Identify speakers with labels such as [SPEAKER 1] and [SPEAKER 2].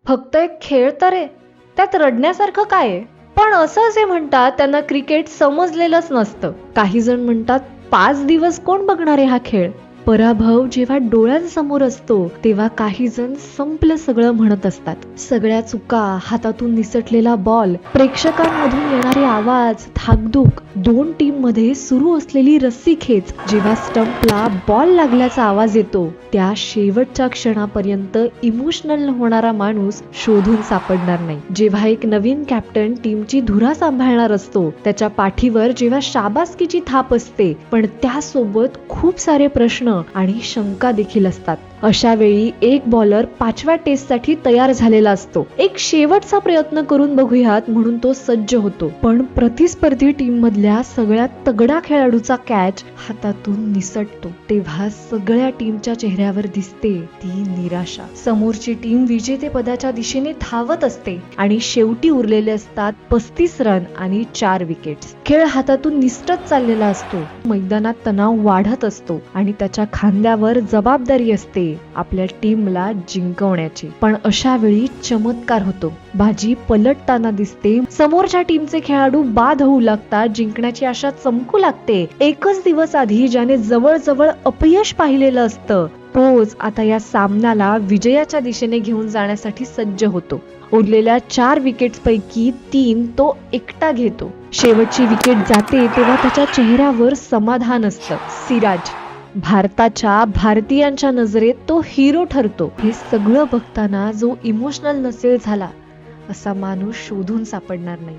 [SPEAKER 1] फक्त एक खेळ तर आहे, त्यात रडण्यासारखं काय आहे? पण असं जे म्हणतात त्यांना क्रिकेट समजलेलंच नसतं. काही जण म्हणतात 5 दिवस कोण बघणार आहे हा खेळ. पराभव जेव्हा डोळ्यांसमोर असतो तेव्हा काही जण संपलं सगळं म्हणत असतात. सगळ्या चुका, हातातून निसटलेला बॉल, प्रेक्षकांमधून येणारे आवाज, धाकधूक, दोन टीम मध्ये सुरू असलेली रस्सी खेच, जेव्हा स्टंपला बॉल लागल्याचा आवाज येतो त्या शेवटच्या क्षणापर्यंत इमोशनल होणारा माणूस शोधून सापडणार नाही. जेव्हा एक नवीन कॅप्टन टीमची धुरा सांभाळणार असतो, त्याच्या पाठीवर जेव्हा शाबासकीची थाप असते, पण त्यासोबत खूप सारे प्रश्न आणि शंका देखील असतात. अशा वेळी एक बॉलर 5व्या टेस्टसाठी तयार झालेला असतो. एक शेवटचा प्रयत्न करून बघूयात म्हणून तो सज्ज होतो, पण प्रतिस्पर्धी टीम मधल्या सगळ्यात तगडा खेळाडूचा कॅच हातातून निसटतो. तेव्हा सगळ्या टीमच्या चेहऱ्यावर दिसते ती निराशा. समोरची टीम विजेतेपदाच्या दिशेने धावत असते आणि शेवटी उरलेले असतात 35 रन आणि 4 विकेट्स. खेळ हातातून निसटत चाललेला असतो. मैदानात तणाव वाढत असतो आणि त्याच्या खांद्यावर जबाबदारी असते आपल्या टीमला जिंकवण्याची. पण अशा वेळी चमत्कार होतो. बाजी पलटताना दिसते. समोरच्या टीमचे खेळाडू बाद होऊ लागतात. जिंकण्याची आशा चमकू लागते. एकच दिवस आधी ज्याने जवळजवळ अपयश पाहिलेलं असतं, तोच आता या सामन्याला विजयाच्या दिशेने घेऊन जाण्यासाठी सज्ज होतो. उरलेल्या 4 विकेट्स पैकी 3 तो एकटा घेतो. शेवटची विकेट जाते तेव्हा त्याच्या चेहऱ्यावर समाधान असतं. सिराज, भारतीयांच्या नजरेत तो हिरो ठरतो. हे सगळं बघताना जो इमोशनल नसेल झाला असा माणूस शोधून सापडणार नाही.